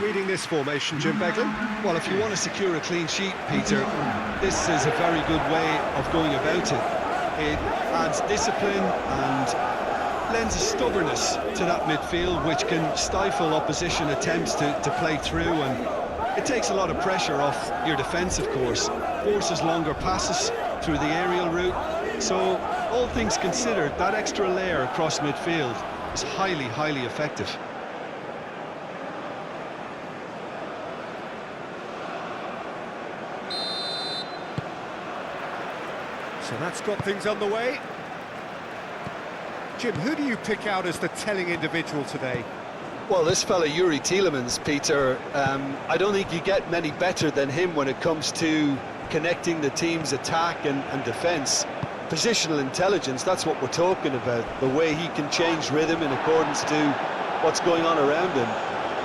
reading this formation, Jim Beglin? Well, if you want to secure a clean sheet, Peter, this is a very good way of going about it. It adds discipline and lends a stubbornness to that midfield, which can stifle opposition attempts to play through, and it takes a lot of pressure off your defence, of course. Forces longer passes through the aerial route. So, all things considered, that extra layer across midfield is highly, highly effective. So that's got things underway. Jim, who do you pick out as the telling individual today? Well, this fella, Yuri Tielemans, Peter, I don't think you get many better than him when it comes to connecting the team's attack and defence. Positional intelligence, that's what we're talking about. The way he can change rhythm in accordance to what's going on around him.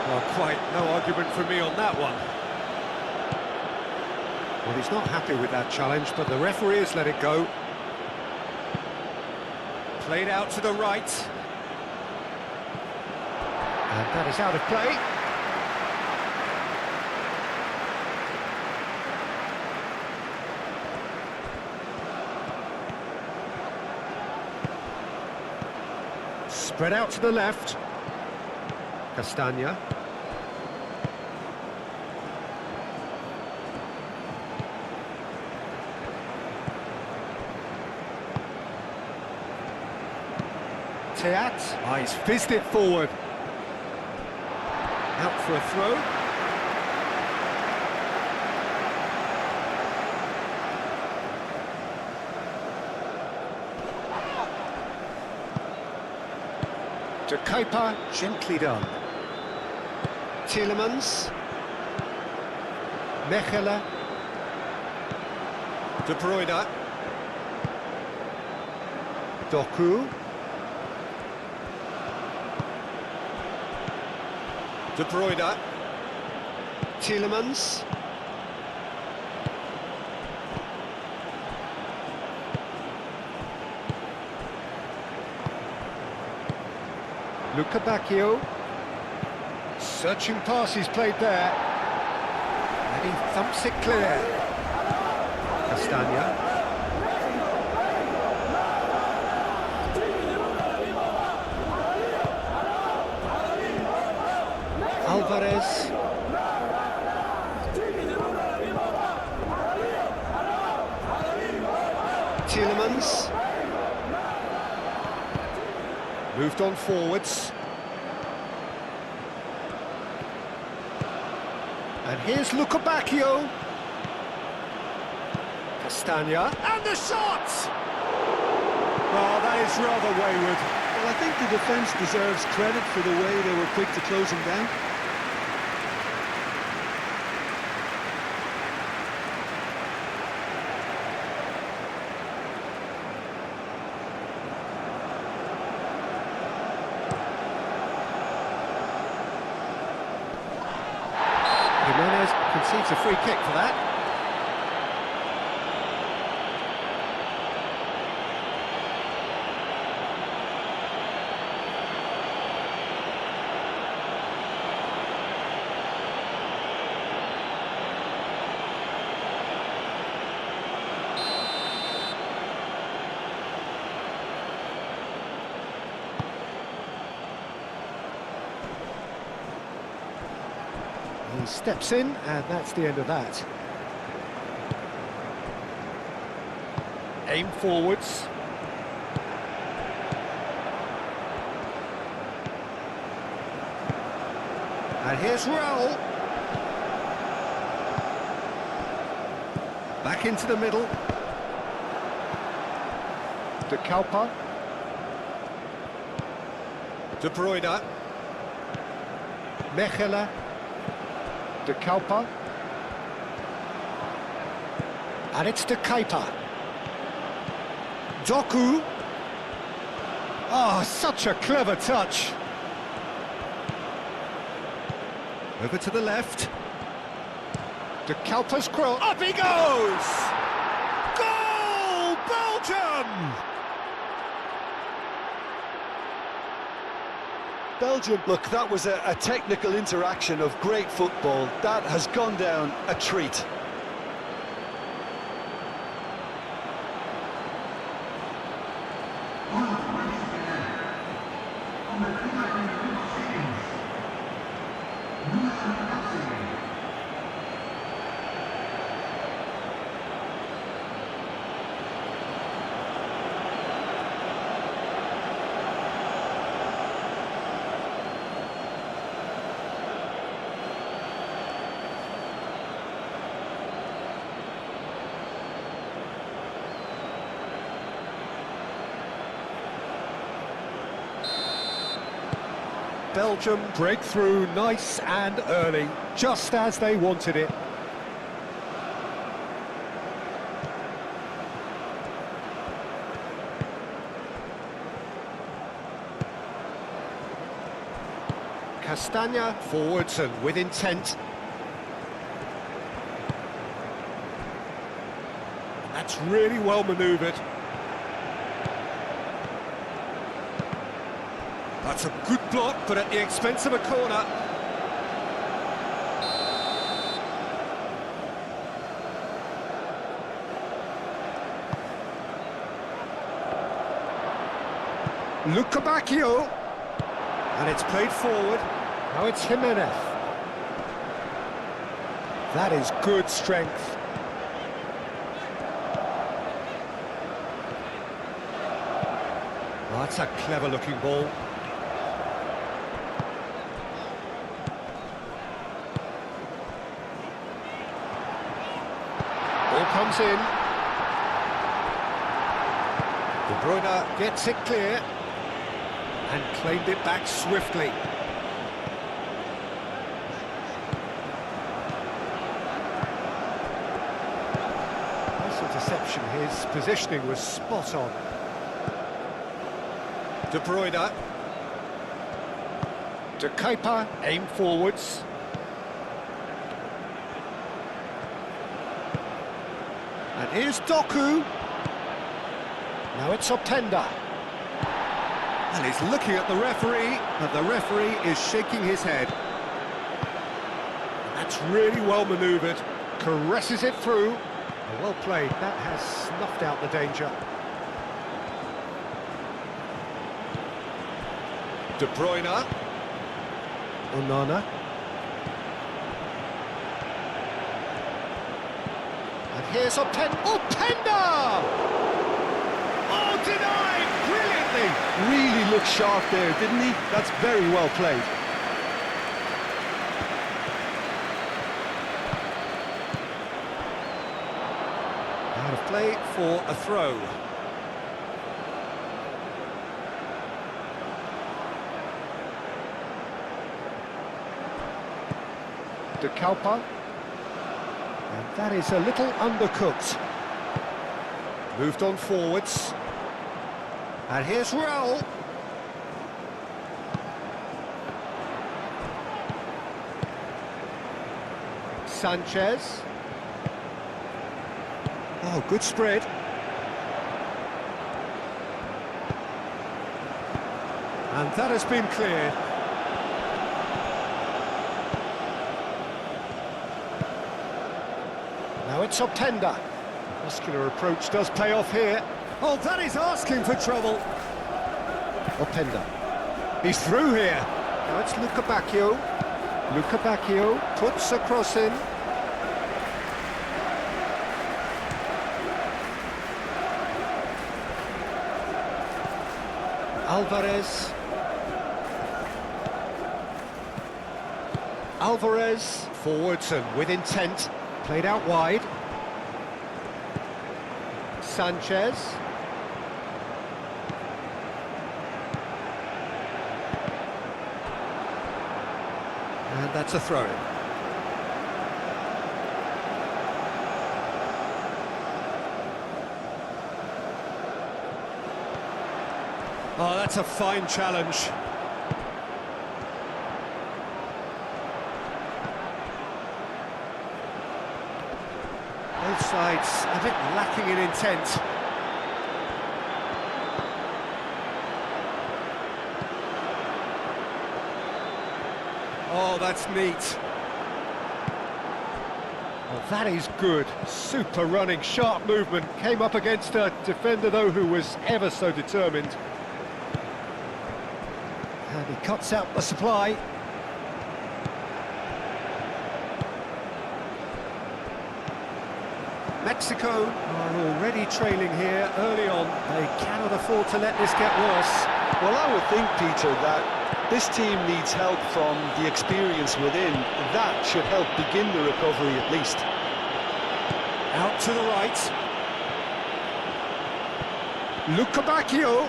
Well, quite no argument from me on that one. Well, he's not happy with that challenge, but the referee has let it go. Played out to the right. And that is out of play. Spread out to the left. Castagna. Teat. He's fizzed it forward. Out for a throw. De Kuiper, gently done. Tielemans. Mechelen. De Bruyne. Doku. De Bruyne. Tielemans. Luca Bacchio. Searching pass he's played there. And he thumps it clear. Castagna. Alvarez. Tielemans. Moved on forwards. And here's Luca Bacchio. Castagna. And the shot! Well, that is rather wayward. Well, I think the defence deserves credit for the way they were quick to close him down. Jimenez concedes a free kick for that. He steps in, and that's the end of that. Aim forwards. And here's Raul. Back into the middle. De Kuiper. De Bruyne. Mechelen. De Kuiper. And it's De Kuiper. Doku. Oh, such a clever touch. Over to the left. De Kuiper's cross. Up he goes! Goal! Belgium! Belgium, look, that was a technical interaction of great football. That has gone down a treat. Belgium break through nice and early, just as they wanted it. Castagna forwards and with intent. That's really well manoeuvred. That's a good block, but at the expense of a corner. Lukabakio. And it's played forward. Now it's Jimenez. That is good strength. Oh, that's a clever-looking ball. Ball comes in. De Bruyne gets it clear and claimed it back swiftly. Nice interception. His positioning was spot on. De Bruyne. De Kuiper, aim forwards. And here's Doku. Now it's Openda. And he's looking at the referee, and the referee is shaking his head. And that's really well manoeuvred. Caresses it through. Well played. That has snuffed out the danger. De Bruyne. Onana. And here's Openda! Oh, denied! Brilliantly! Really looked sharp there, didn't he? That's very well played. Out of play for a throw. De Kuiper. And that is a little undercooked. Moved on forwards. And here's Raul. Sanchez. Oh, good spread. And that has been cleared. Now it's Openda. Muscular approach does pay off here. Oh, that is asking for trouble. Openda. He's through here. Now it's Lukabakio. Lukabakio puts a cross in. Alvarez. Alvarez forwards and with intent. Played out wide. Sanchez. And that's a throw-in. Oh, that's a fine challenge. Both sides a bit lacking in intent. Oh, that's neat. Well, that is good. Super running, sharp movement. Came up against a defender, though, who was ever so determined. And he cuts out the supply. Mexico are already trailing here early on. They cannot afford to let this get worse. Well, I would think, Peter, that this team needs help from the experience within. That should help begin the recovery at least. Out to the right. Luca Bacchio.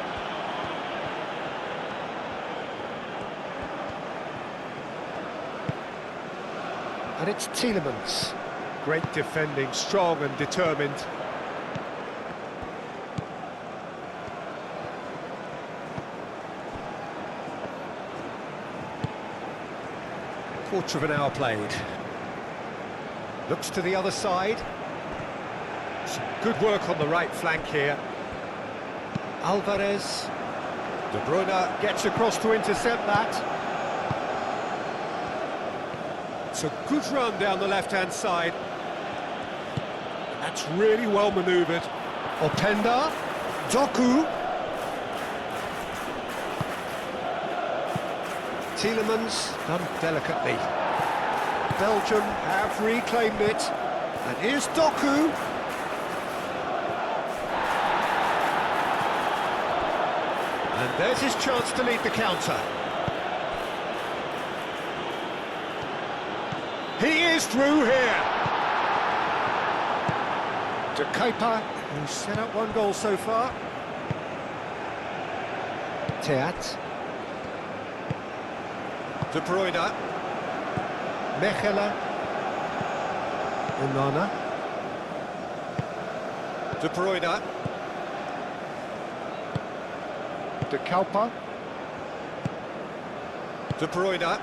And it's Tielemans. Great defending, strong and determined. Quarter of an hour played. Looks to the other side. Some good work on the right flank here. Alvarez. De Bruyne gets across to intercept that. It's a good run down the left-hand side. That's really well manoeuvred. Openda. Doku. Tielemans done delicately. Belgium have reclaimed it. And here's Doku. And there's his chance to lead the counter. He is through here. De Kuiper, who's set up one goal so far. Teat. De Bruyne. Mechelen. Onana. De Bruyne. De Kuiper. De Bruyne.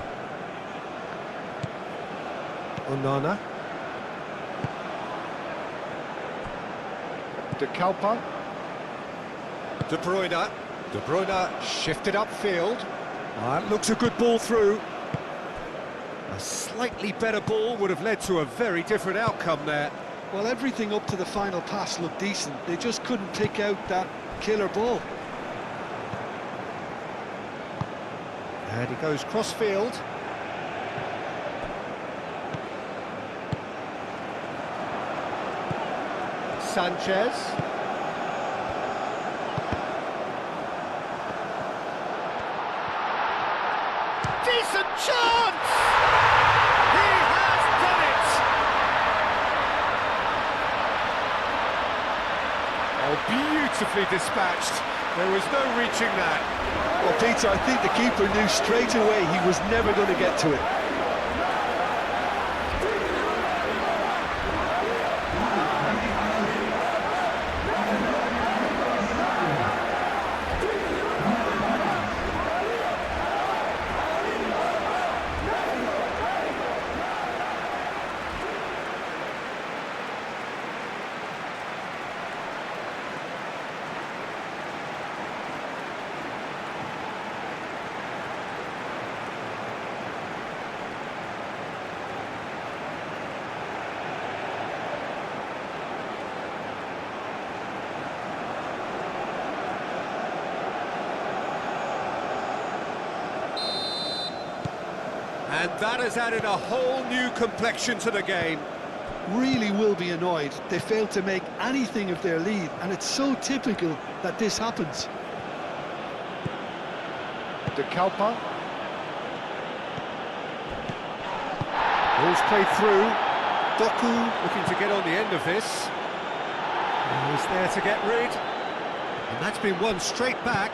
Onana. De Kuiper. De Bruyne. De Bruyne shifted upfield. That looks a good ball through. A slightly better ball would have led to a very different outcome there. Well, everything up to the final pass looked decent. They just couldn't pick out that killer ball. And he goes cross-field. Sanchez. Decent chance! He has done it! Oh, beautifully dispatched. There was no reaching that. Well, Peter, I think the keeper knew straight away he was never going to get to it. And that has added a whole new complexion to the game. Really will be annoyed. They failed to make anything of their lead, and it's so typical that this happens. De Kuiper. Ball's played through. Doku looking to get on the end of this. He's there to get rid. And that's been won straight back.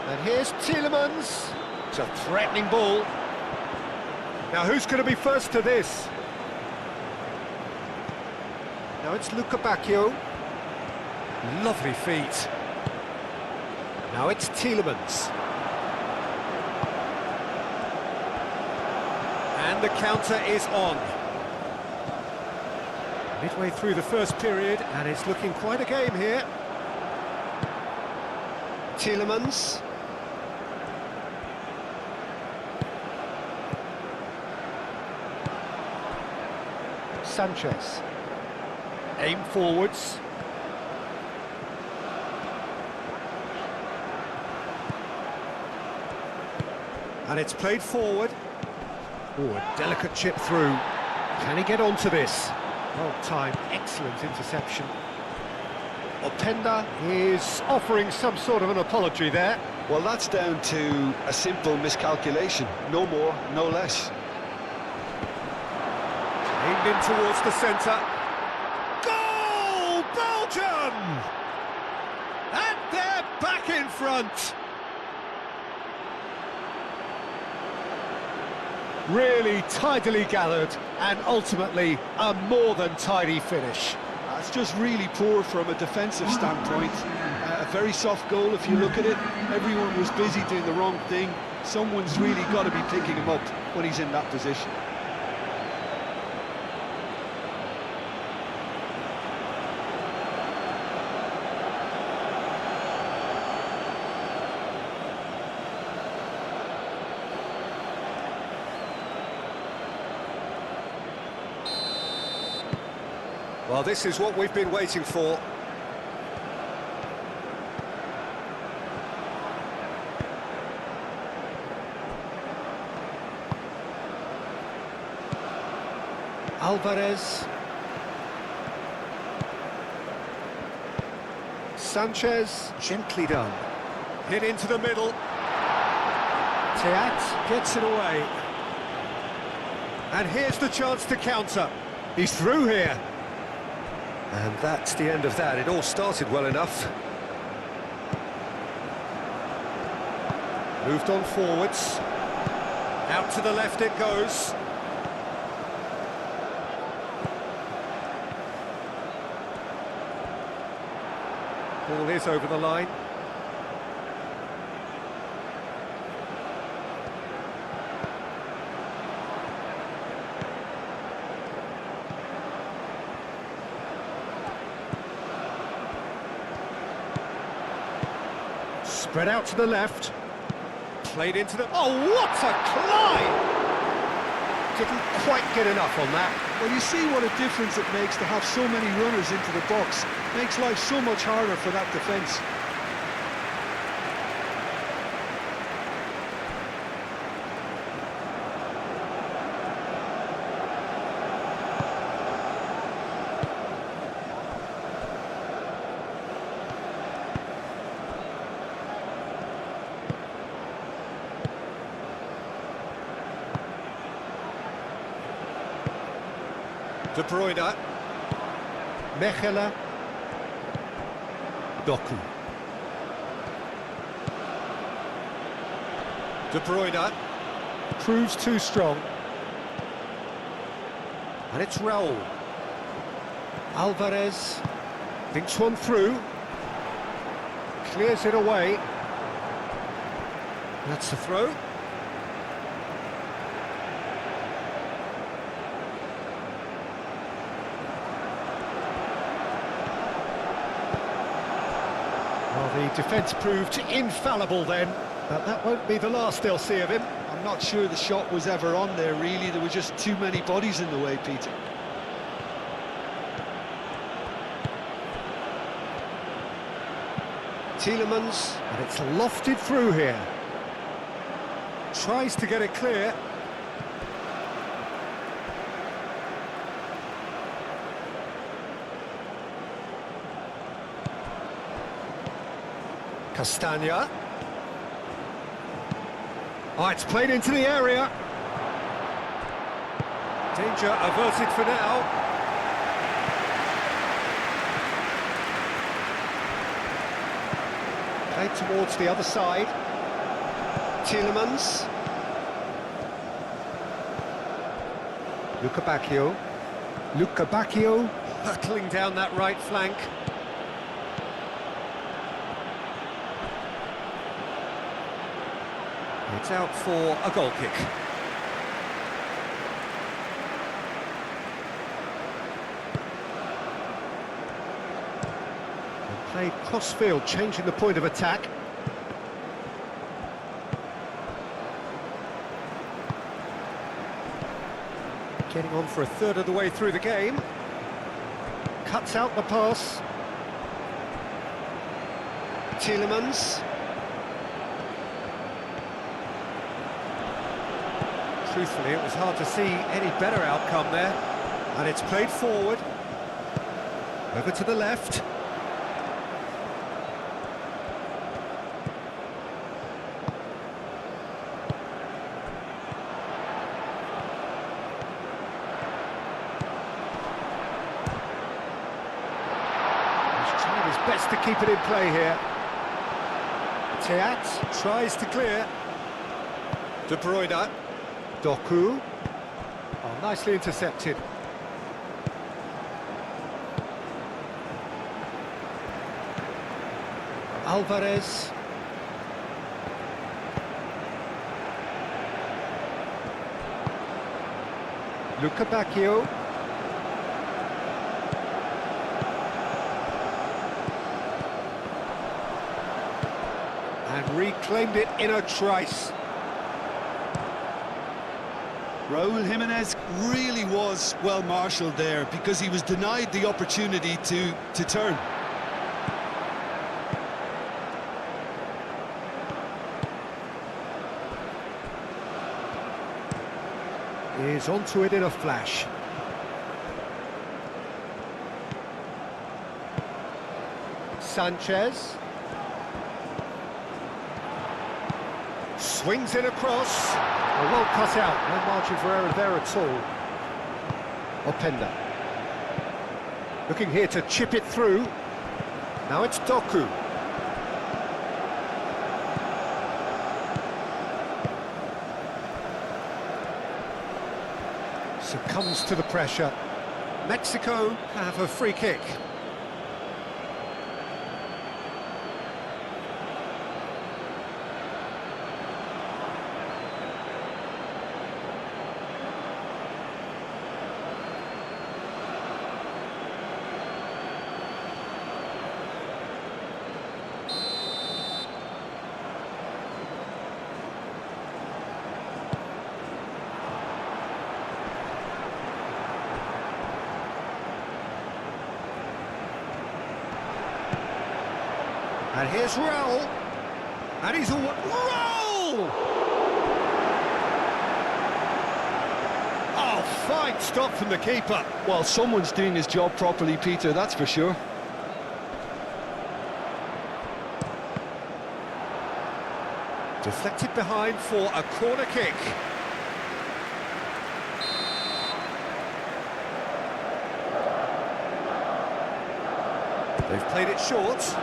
And here's Tielemans. It's a threatening ball. Now who's going to be first to this? Now it's Luca Bacchio. Lovely feet. Now it's Tielemans. And the counter is on. Midway through the first period, and it's looking quite a game here. Tielemans. Sanchez. Aim forwards. And it's played forward. Oh, a delicate chip through. Can he get onto this? Well timed, excellent interception. Openda is offering some sort of an apology there. Well, that's down to a simple miscalculation. No more, no less. Aimed in towards the centre. Goal! Belgium! And they're back in front. Really tidily gathered and ultimately a more than tidy finish. It's just really poor from a defensive standpoint. A very soft goal if you look at it. Everyone was busy doing the wrong thing. Someone's really got to be picking him up when he's in that position. Well, this is what we've been waiting for. Alvarez. Sanchez, gently done. Hit into the middle. Teat gets it away. And here's the chance to counter. He's through here. And that's the end of that. It all started well enough. Moved on forwards. Out to the left it goes. Ball is over the line. Spread out to the left. Played into the... Oh, what a climb! Didn't quite get enough on that. Well, you see what a difference it makes to have so many runners into the box. Makes life so much harder for that defence. De Bruyne. Mechelen. Doku. De Bruyne. Proves too strong. And it's Raul. Alvarez. Thinks one through. Clears it away. That's the throw. Well, the defence proved infallible then, but that won't be the last they'll see of him. I'm not sure the shot was ever on there, really. There were just too many bodies in the way, Peter. Tielemans, and it's lofted through here. Tries to get it clear. Castagna. Oh, it's played into the area. Danger averted for now. Played towards the other side. Tielemans. Luca Bacchio hurtling down that right flank. It's out for a goal kick. They played cross-field, changing the point of attack. Getting on for a third of the way through the game. Cuts out the pass. Tielemans. Truthfully, it was hard to see any better outcome there. And it's played forward. Over to the left. He's trying his best to keep it in play here. Teat tries to clear. De Bruyne. Doku. Oh, nicely intercepted. Alvarez. Luca Bacchio. And reclaimed it in a trice. Raúl Jiménez really was well marshalled there because he was denied the opportunity to turn. Is onto it in a flash. Sanchez. Swings it across. Well cut out, no margin for error there at all. Openda. Looking here to chip it through. Now it's Doku. Succumbs to the pressure. Mexico have a free kick. And here's Raul, and he's away. Raul! Oh, fine stop from the keeper. Well, someone's doing his job properly, Peter, that's for sure. Deflected behind for a corner kick. They've played it short.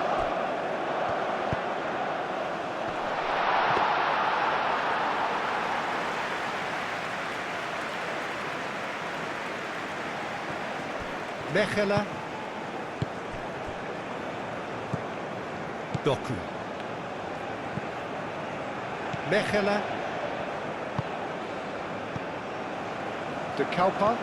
Mechela. Doku. Mechela. De Kalpa.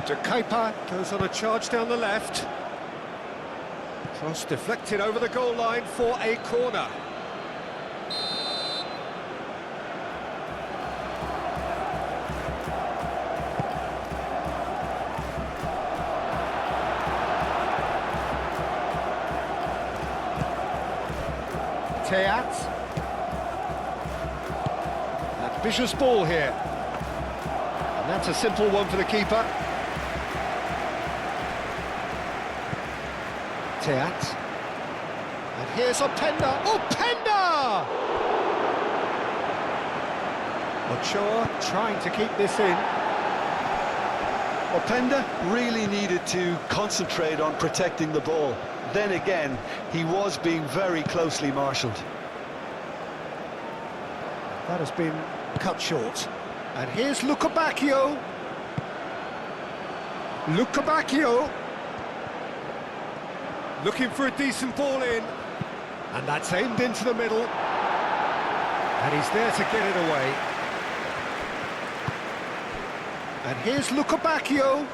De Kuyper goes on a charge down the left. Cross deflected over the goal line for a corner. Teat. Ambitious ball here. And that's a simple one for the keeper. Teat. And here's Openda. Openda! Ochoa trying to keep this in. Openda really needed to concentrate on protecting the ball. Then again, he was being very closely marshalled. That has been cut short. And here's Luca Bacchio. Luca Bacchio. Looking for a decent ball in. And that's aimed into the middle. And he's there to get it away. And here's Luca Bacchio.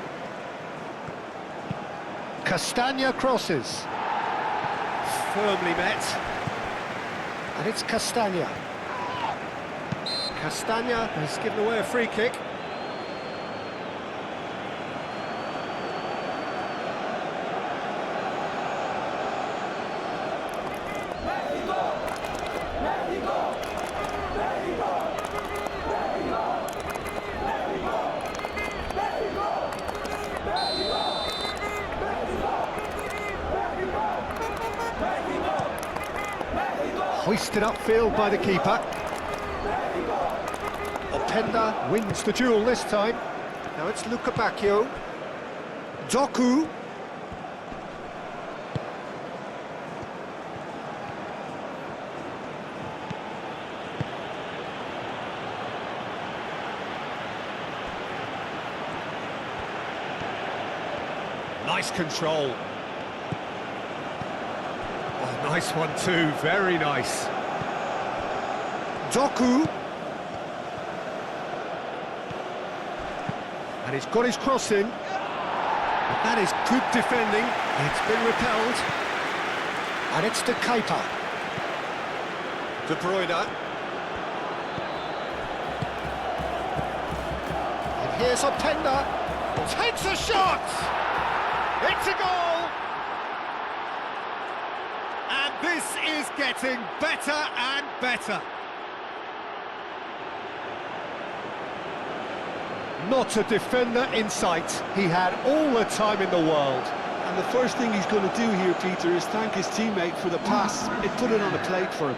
Castagna crosses. Firmly met. And it's Castagna. Castagna has given away a free kick. Hoisted upfield by the keeper. Openda wins the duel this time. Now it's Luca Bacchio. Doku. Nice control. Oh, nice one too, very nice. Doku. And he's got his cross in. But that is good defending. It's been repelled. And it's to Keita. De Bruyne. And here's Openda. Takes a shot! It's a goal! And this is getting better and better. Not a defender in sight. He had all the time in the world. And the first thing he's going to do here, Peter, is thank his teammate for the pass. It put it on the plate for him.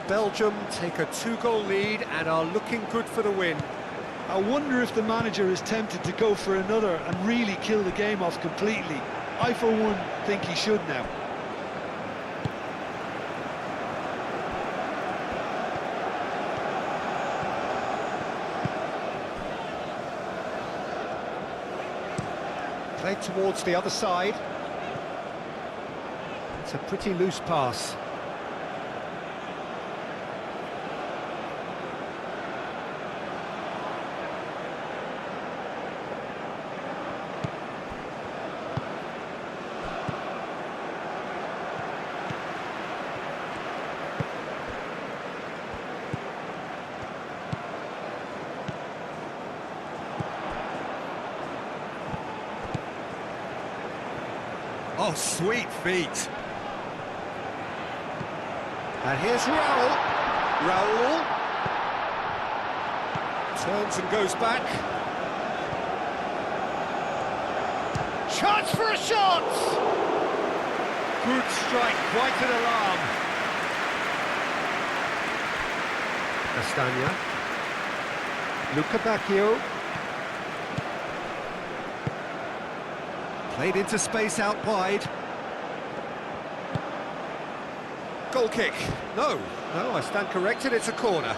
Belgium take a 2-goal lead and are looking good for the win. I wonder if the manager is tempted to go for another and really kill the game off completely. I, for one, think he should now. Played towards the other side. It's a pretty loose pass. Oh, sweet feet. And here's Raul. Raul. Turns and goes back. Chance for a shot! Good strike, quite an alarm. Castagna. Luca Bacchio. Played into space out wide. Goal kick. No, I stand corrected, it's a corner.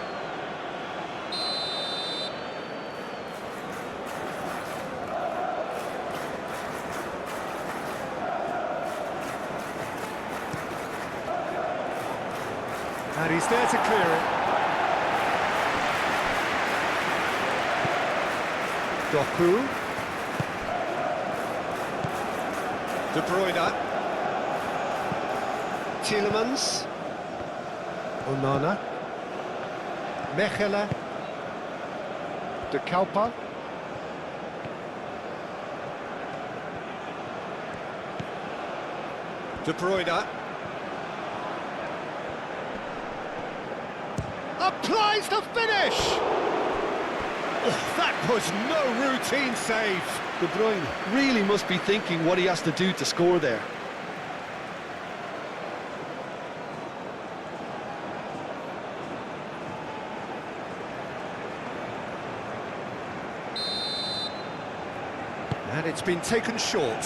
And he's there to clear it. Doku. De Bruyne. Tielemans. Onana. Mechelen. De Kalpa. De Bruyne. Applies the finish! Oh, that was no routine save. De Bruyne really must be thinking what he has to do to score there. And it's been taken short.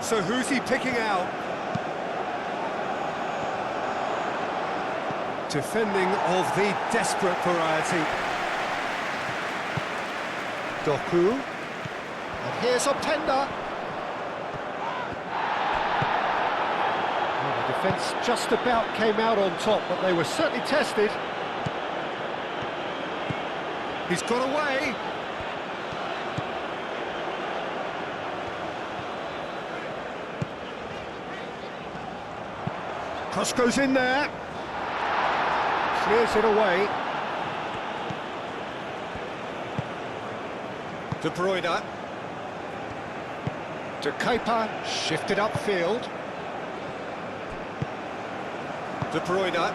So who's he picking out? Defending of the desperate variety. Doku. And here's Openda. Well, the defence just about came out on top, but they were certainly tested. He's got away. Cross goes in there. Clears it away. De Bruyne. To Kepa, shifted upfield. De Bruyne.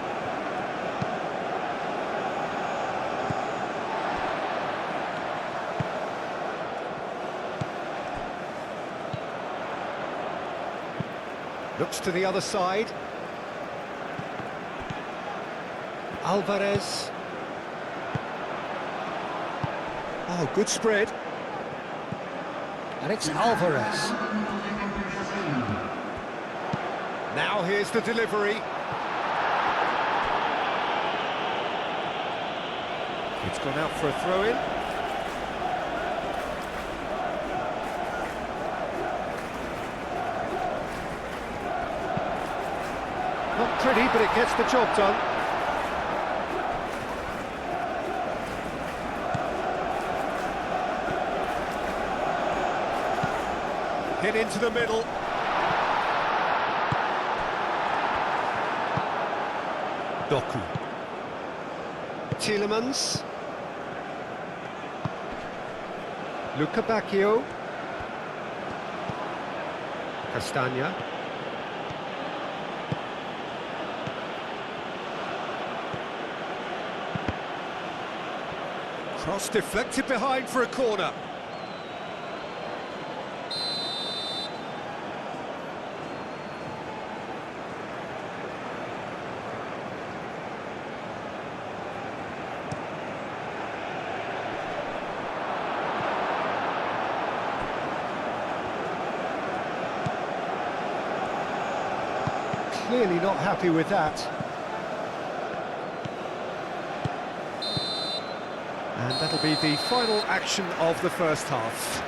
Looks to the other side. Alvarez. Oh, good spread. And it's Alvarez. Now here's the delivery. It's gone out for a throw-in. Not pretty, but it gets the job done. Hit into the middle. Doku. Tielemans. Luca Bacchio. Castagna. Cross deflected behind for a corner. Clearly not happy with that. And that'll be the final action of the first half.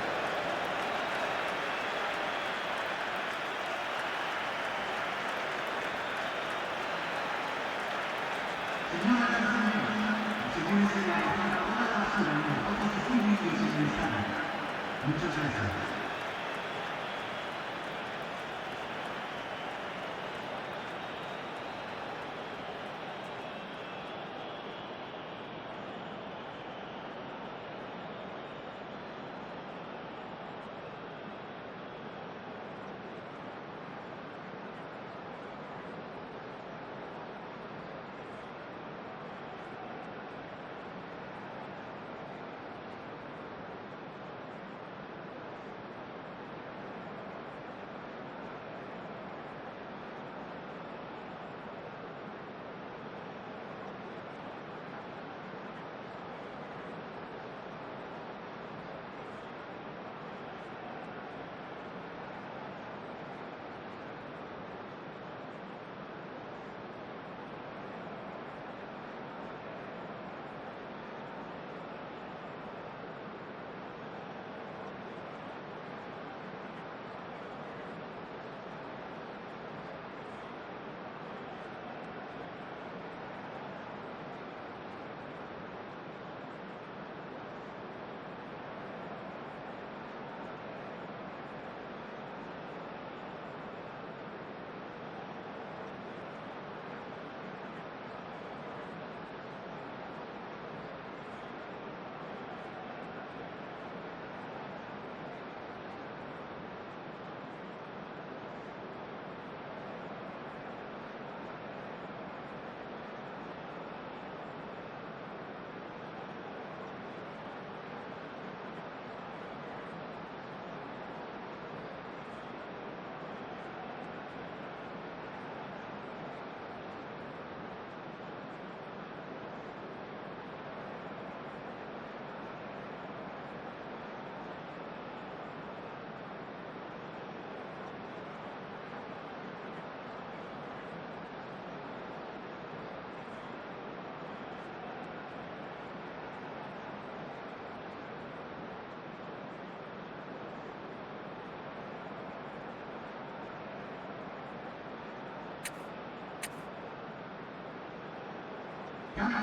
And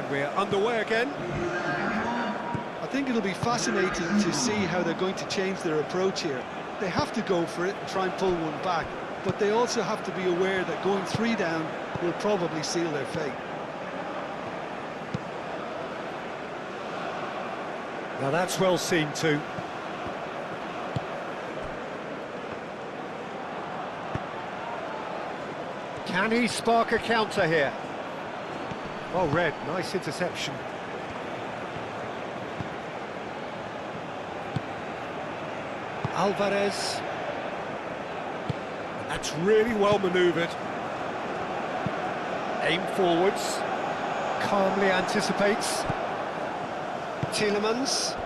we're underway again. I think it'll be fascinating to see how they're going to change their approach here. They have to go for it and try and pull one back, but they also have to be aware that going 3 down will probably seal their fate. Now that's well seen too. Can he spark a counter here? Well read, nice interception. Alvarez. That's really well manoeuvred. Aim forwards. Calmly anticipates. Tielemans.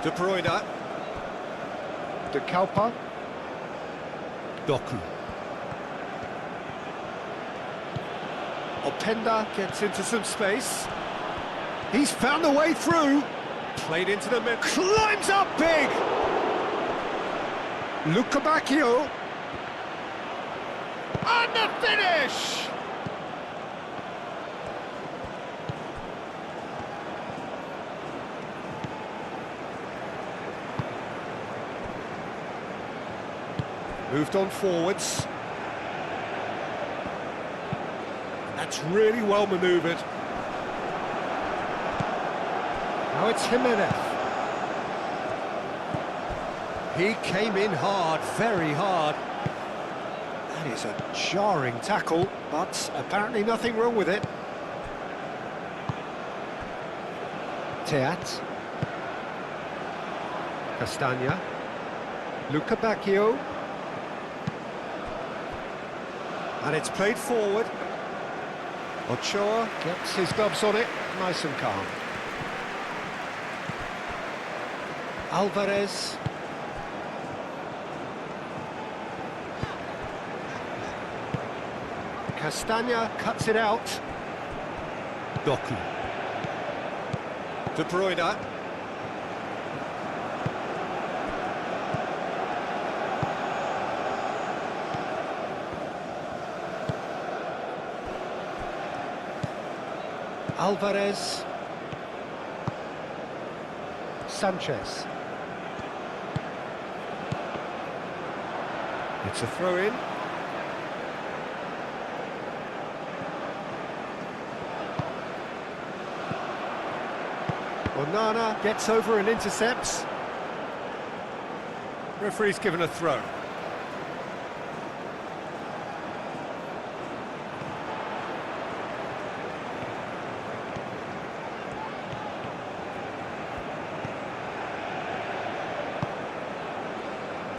De Bruyne. De Kalpa. Doku. Openda gets into some space. He's found a way through. Played into the middle. Climbs up big. Luca Bacchio. And the finish! Moved on forwards. That's really well manoeuvred. Now it's Jimenez. He came in hard, very hard. That is a jarring tackle, but apparently nothing wrong with it. Teat. Castagna. Luca Bacchio. And it's played forward. Ochoa gets his gloves on it, nice and calm. Alvarez. Castagna cuts it out. Doku. De Bruyne. Alvarez. Sanchez. It's a throw-in. Onana gets over and intercepts. Referee's given a throw.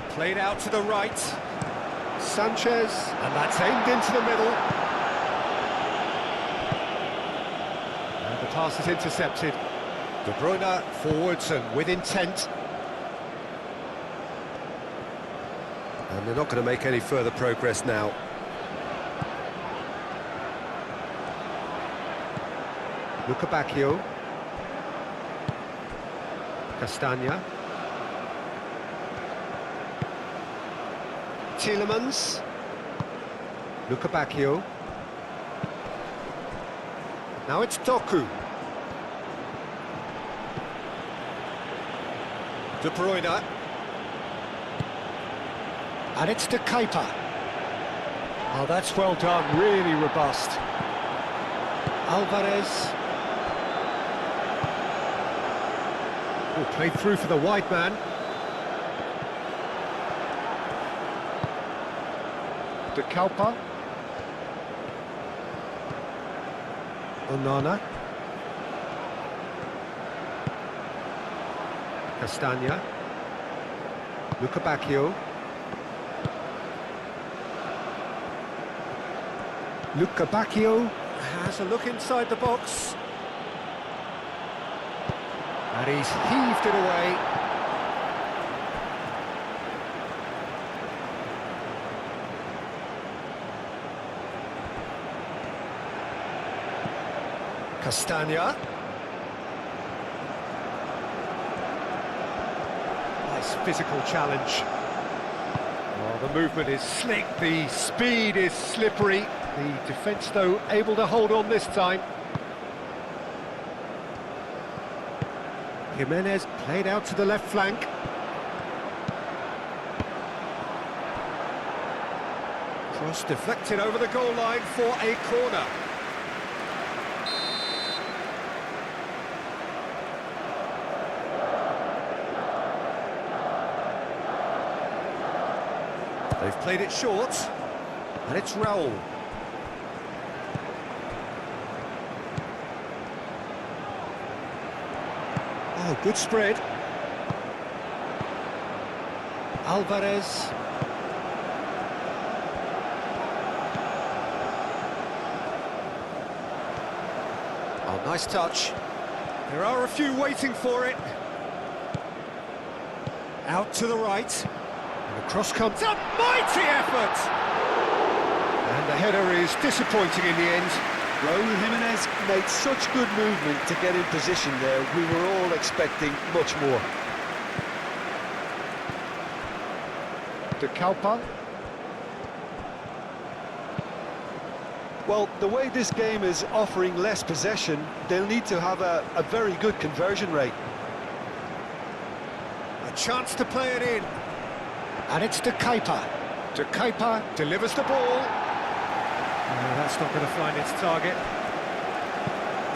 Played out to the right. Sanchez, and that's aimed into the middle. And the pass is intercepted. De Bruyne forwards and with intent. And they're not going to make any further progress now. Luca Bacchio. Castagna. Tielemans. Luca Bacchio. Now it's Doku. De Bruyne. And it's De Keeper. Oh, that's well done, really robust. Alvarez. Oh, played through for the wide man. De Kalpa. Onana. Castagna. Luca Bacchio. Luca Bacchio has a look inside the box. And he's heaved it away. Castagna. Nice physical challenge. Oh, the movement is slick, the speed is slippery. The defence, though, able to hold on this time. Jimenez played out to the left flank. Cross deflected over the goal line for a corner. They've played it short, and it's Raul. Oh, good spread. Alvarez. Oh, nice touch. There are a few waiting for it. Out to the right. And the cross comes up. Mighty effort! And the header is disappointing in the end. Raul Jimenez made such good movement to get in position there. We were all expecting much more. De Calpa. Well, the way this game is offering less possession, they'll need to have a very good conversion rate. A chance to play it in. And it's De Calpa. De Calpa delivers the ball. No, that's not going to find its target.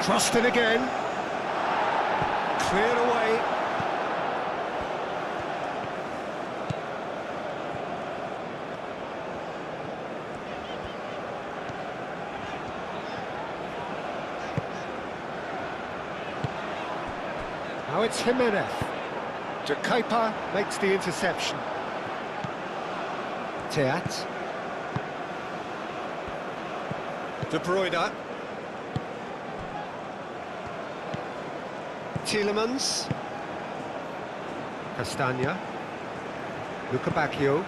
Crossed in again. Cleared away. Now it's Jimenez. De Calpa makes the interception. Teat. De Bruyne. Tielemans. Castagna. Luca Bacchio.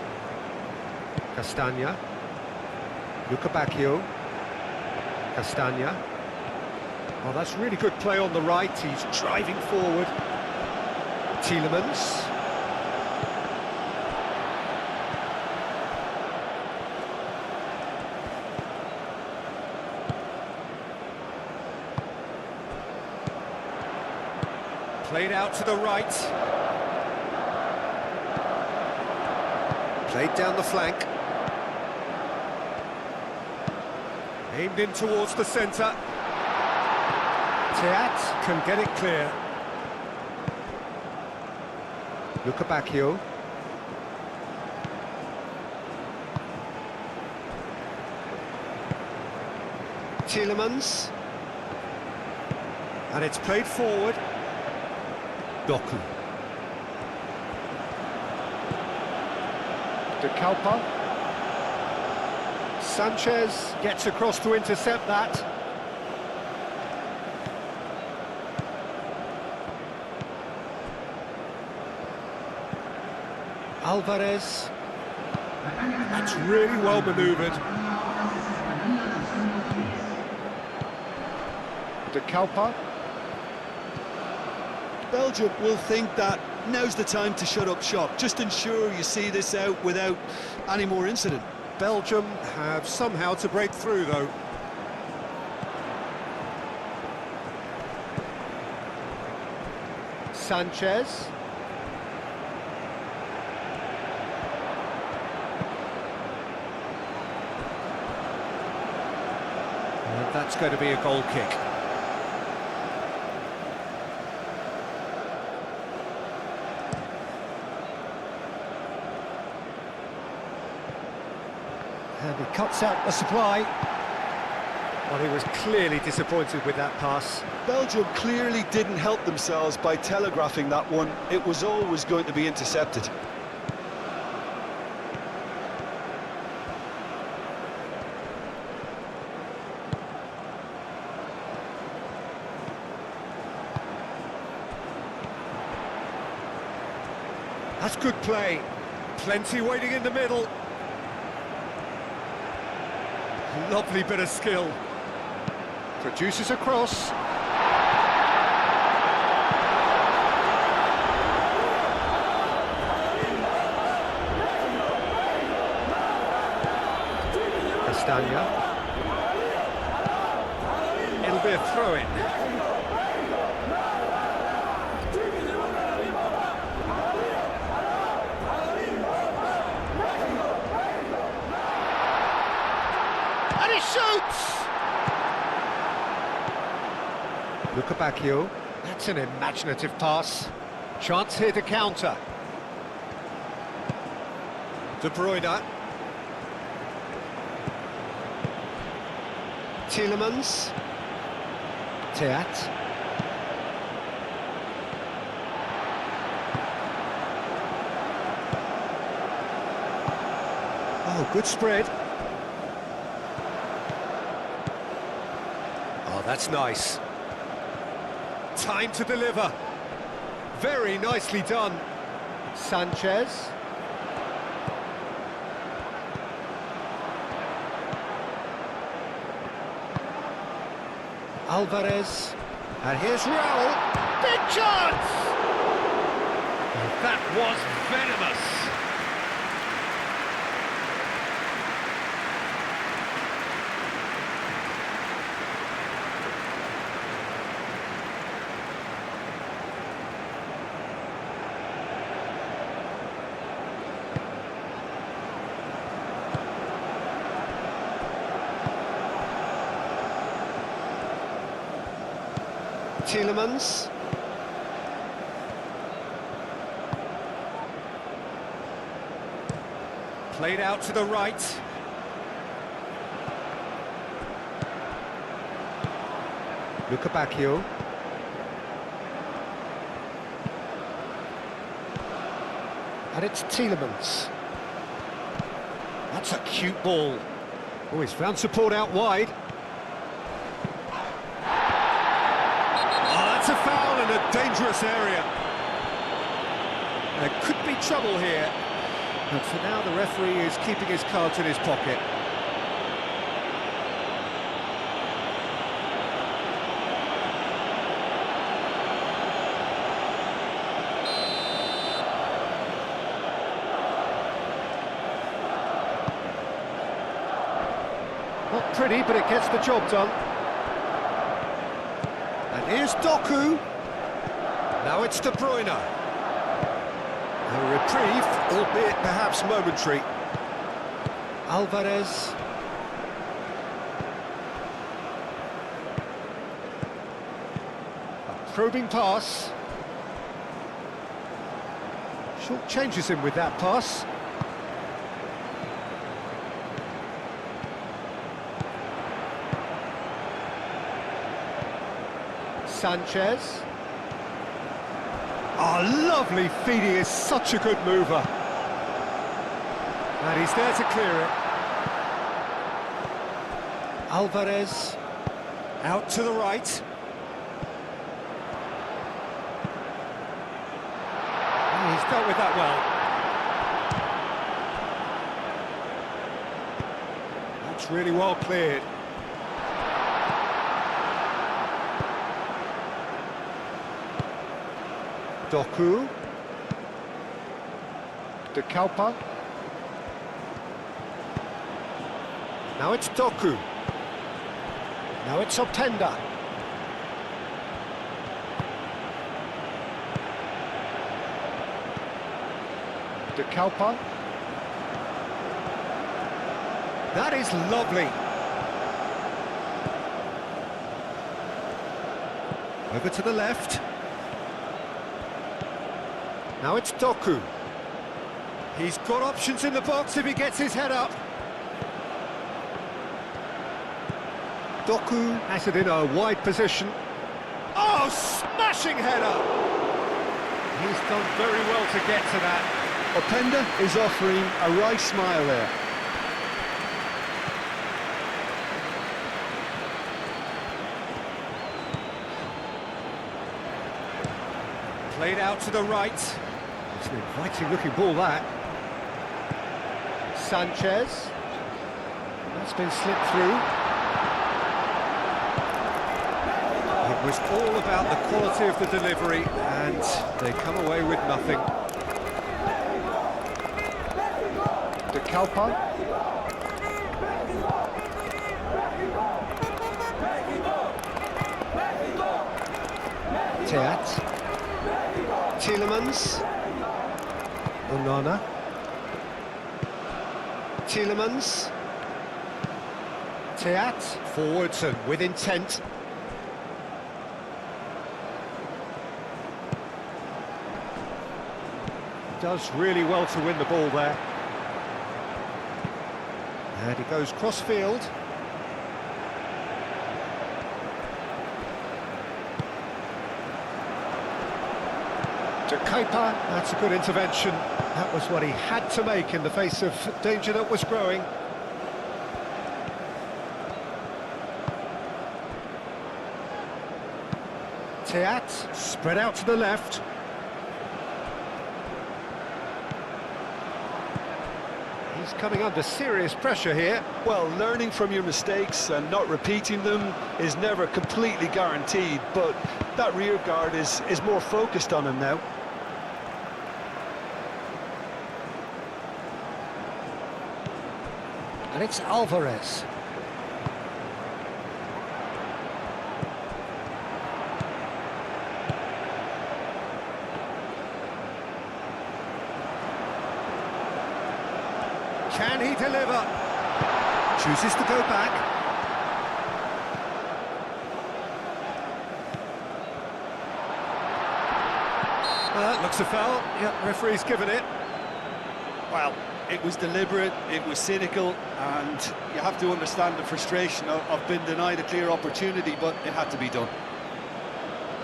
Castagna. Luca Bacchio. Castagna. Oh, that's really good play on the right. He's driving forward. Tielemans. Played out to the right. Played down the flank. Aimed in towards the centre. Teat can get it clear. Luca Bacchio. Tielemans. And it's played forward. Doku. De Calpa. Sanchez gets across to intercept that. Alvarez. That's really well manoeuvred. De Calpa. Belgium will think that now's the time to shut up shop. Just ensure you see this out without any more incident. Belgium have somehow to break through, though. Sanchez. And that's going to be a goal kick. And he cuts out the supply. Well, he was clearly disappointed with that pass. Belgium clearly didn't help themselves by telegraphing that one. It was always going to be intercepted. That's good play. Plenty waiting in the middle. Lovely bit of skill. Produces a cross. Castagna. It'll be a throw-in. And he shoots! Lukebakio. That's an imaginative pass. Chance here to counter. De Bruyne. Tielemans. Teat. Oh, good spread. Oh, that's nice. Time to deliver. Very nicely done. Sanchez. Alvarez. And here's Raul. Big chance! That was venomous. Tielemans. Played out to the right. Lukebakio. And it's Tielemans. That's a cute ball. Oh, he's found support out wide. A foul in a dangerous area. There could be trouble here, but for now the referee is keeping his cards in his pocket. Not pretty, but it gets the job done. And here's Doku. Now it's De Bruyne. A reprieve, albeit perhaps momentary. Alvarez. A probing pass. Short changes him with that pass. Sanchez. Oh, lovely feed, he is such a good mover. And he's there to clear it. Alvarez. Out to the right. Oh, he's dealt with that well. That's really well cleared. Doku. De Kalpa. Now it's Doku. Now it's Openda. De Kalpa. That is lovely. Over to the left. Now it's Doku. He's got options in the box if he gets his head up. Doku has it in a wide position. Oh, smashing header! He's done very well to get to that. Openda is offering a wry smile there. Played out to the right. It's an inviting looking ball, that. Sanchez. That's been slipped through. It was all about the quality of the delivery, and they come away with nothing. De Kalpa. Teat. Tielemans. Onana. Tielemans. Teat. Forwards and with intent. Does really well to win the ball there. And he goes cross-field. To Kepa, that's a good intervention. That was what he had to make in the face of danger that was growing. Teat, spread out to the left. He's coming under serious pressure here. Well, learning from your mistakes and not repeating them is never completely guaranteed, but that rear guard is more focused on him now. And it's Alvarez. Can he deliver? Chooses to go back. That looks a foul. Yeah, referee's given it. Well, it was deliberate, it was cynical, and you have to understand the frustration of being denied a clear opportunity, but it had to be done.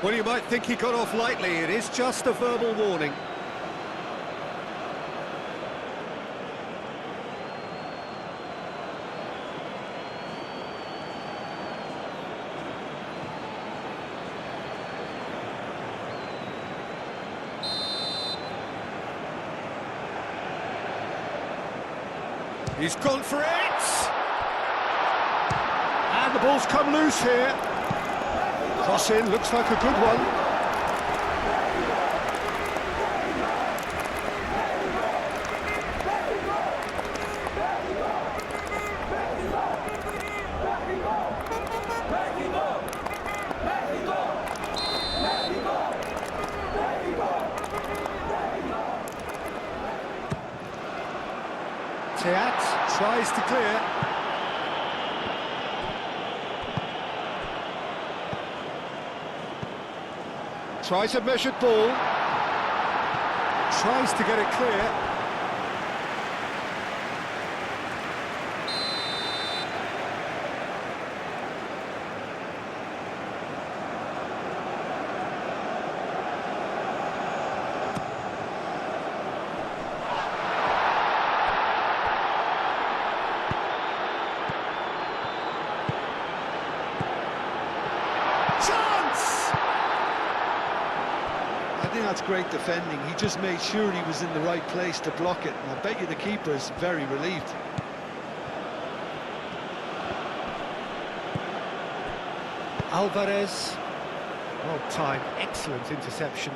Well, you might think he got off lightly. It is just a verbal warning. He's gone for it! And the ball's come loose here. Cross in, looks like a good one. Teat tries to clear. Tries a measured ball. Tries to get it clear. I think that's great defending. He just made sure he was in the right place to block it, and I bet you the keeper is very relieved. Alvarez. Well timed, excellent interception.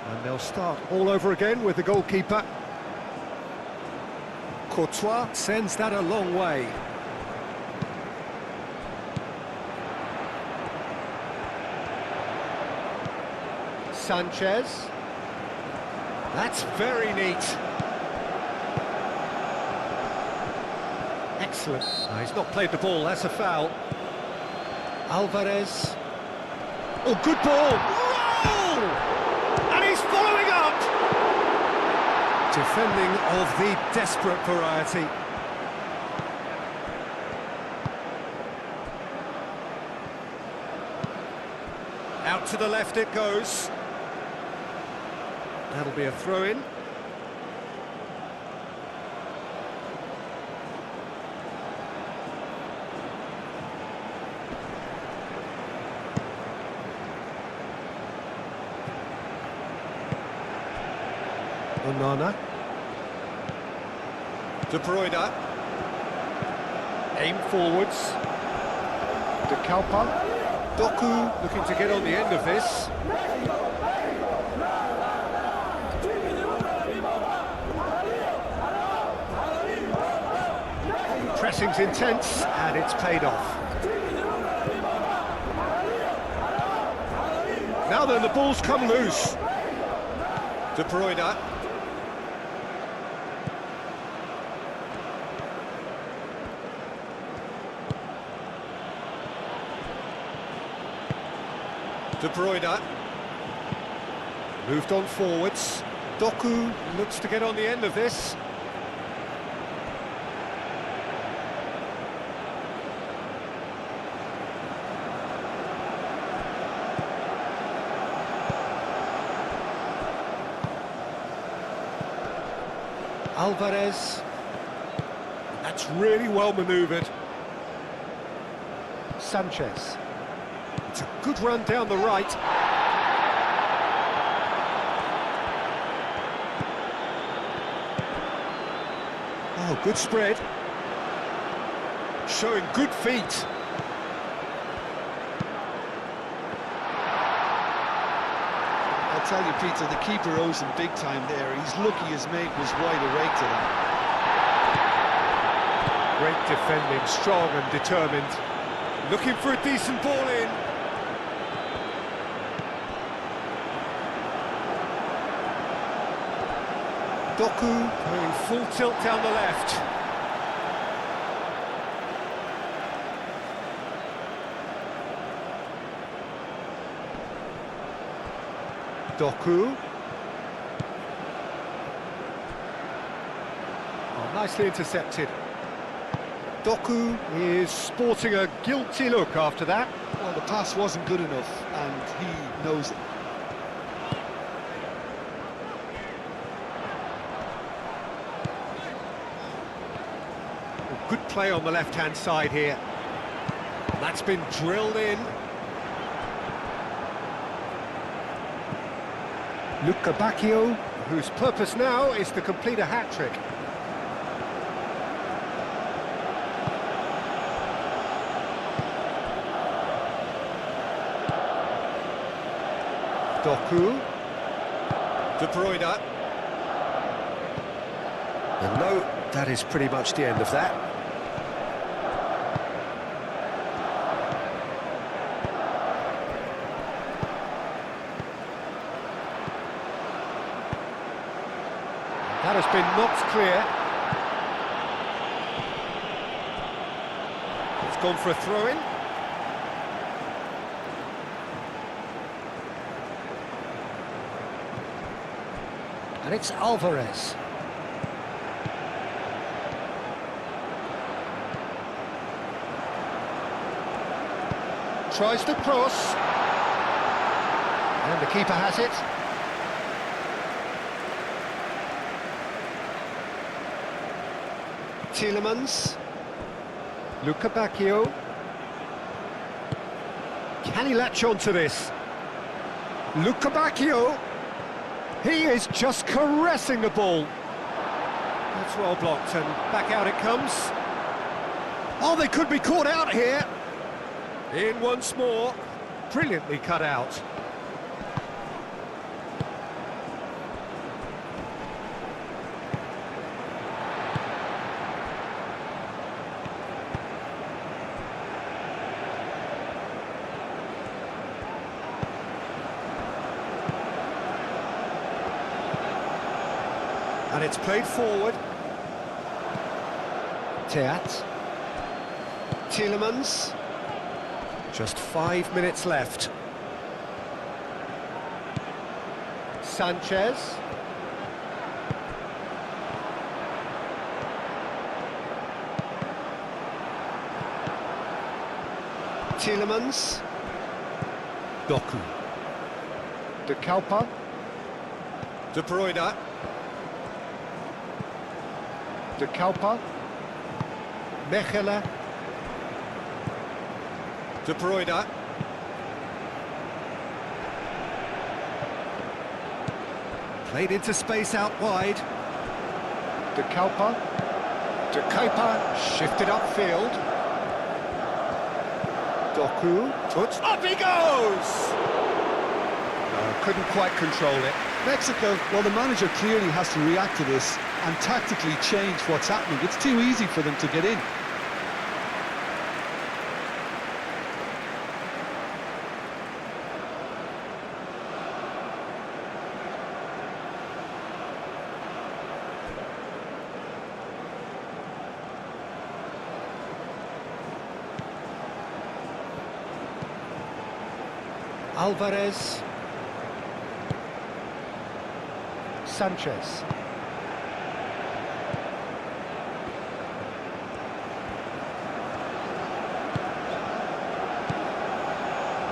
And they'll start all over again with the goalkeeper. Courtois sends that a long way. Sanchez. That's very neat. Excellent. No, he's not played the ball, that's a foul. Alvarez. Oh, good ball! Roll! And he's following up! Defending of the desperate variety. Out to the left it goes. That'll be a throw-in. Onana. De Bruyne. Aim forwards. De Kalpa. Doku looking to get on the end of this. Pressing's intense, and it's paid off. Now then, the ball's come loose. De Bruyne. De Bruyne. Moved on forwards. Doku looks to get on the end of this. Alvarez. That's really well manoeuvred. Sanchez. It's a good run down the right. Oh, good spread. Showing good feet. I'll tell you, Peter, the keeper owes him big time there. He's lucky his mate was wide awake to that. Great defending, strong and determined. Looking for a decent ball in. Doku going full tilt down the left. Doku. Oh, nicely intercepted. Doku is sporting a guilty look after that. Well, the pass wasn't good enough, and he knows it. Good play on the left-hand side here. That's been drilled in. Luca Bacchio, whose purpose now is to complete a hat-trick. Doku. De Bruyne. And no, that is pretty much the end of that. That has been knocked clear. It's gone for a throw-in. And it's Alvarez. Tries to cross. And the keeper has it. Tielemans. Luca Bacchio. Can he latch on to this? Luca Bacchio. He is just caressing the ball. That's well blocked, and back out it comes. Oh, they could be caught out here. In once more. Brilliantly cut out. And it's played forward. Teat. Tielemans. Just 5 minutes left. Sanchez. Tielemans. Doku. De Kalpa. De Bruyne. De Kalpa. Mechelen. De Bruyne. Played into space out wide. De Kalpa. De Kuiper shifted upfield. Doku. Touch. Up he goes! Couldn't quite control it. Mexico, well, the manager clearly has to react to this and tactically change what's happening. It's too easy for them to get in. Alvarez. Sanchez.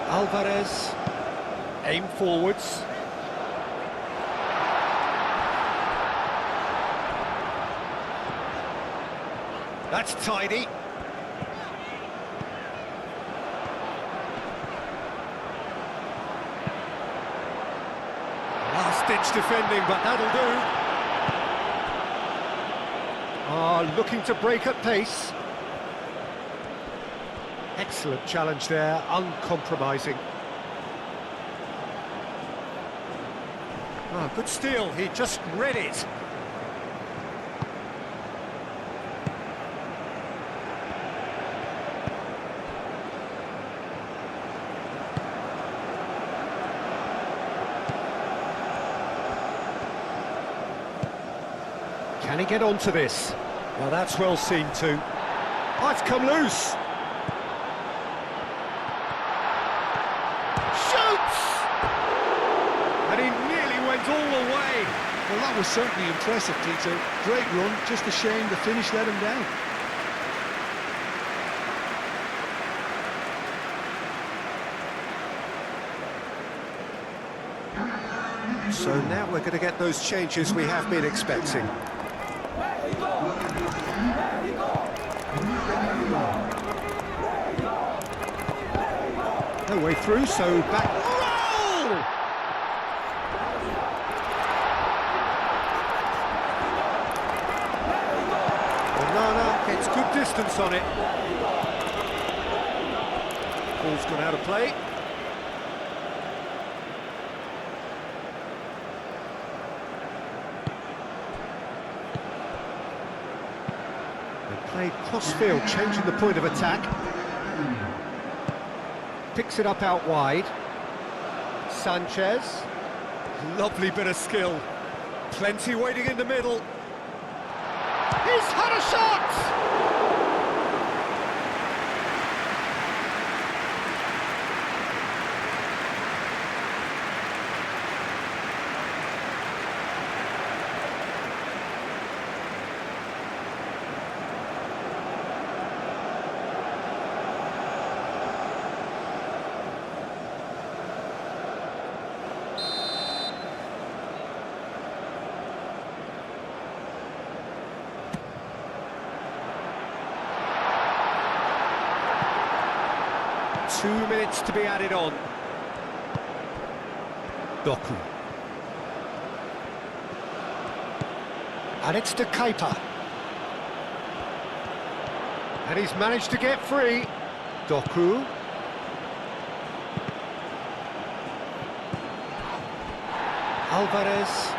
Alvarez. Aim forwards. That's tidy. Last-ditch defending, but that'll do. Looking to break at pace. Excellent challenge there, uncompromising. Good steal, he just read it. Can he get onto this? Well, that's well seen too. Oh, it's come loose. Shoots! And he nearly went all the way. Well, that was certainly impressive, Peter. Great run, just a shame the finish let him down. So now we're going to get those changes we have been expecting. No way through, so back. Roll! Banana gets good distance on it. Ball's gone out of play. Played cross-field, changing the point of attack. Picks it up out wide. Sanchez. Lovely bit of skill. Plenty waiting in the middle. He's had a shot! Two minutes to be added on. Doku. And it's to Keita. And he's managed to get free. Doku. Alvarez.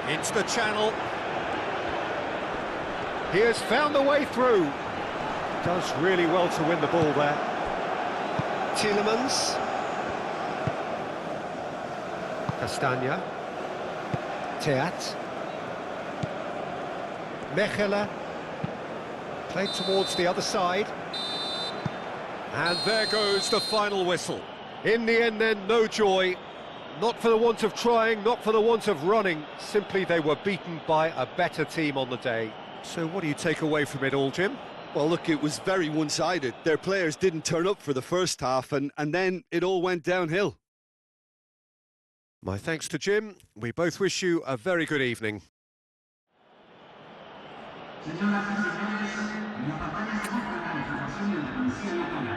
Into the channel. He has found the way through. Does really well to win the ball there. Tielemans. Castagna. Teat. Mechela. Played towards the other side. And there goes the final whistle. In the end then, no joy. Not for the want of trying, not for the want of running. Simply they were beaten by a better team on the day. So what do you take away from it all, Jim? Well, look, it was very one-sided. Their players didn't turn up for the first half, and then it all went downhill. My thanks to Jim. We both wish you a very good evening. Señoras y señores, en la pantalla se muestra la calificación del policía local.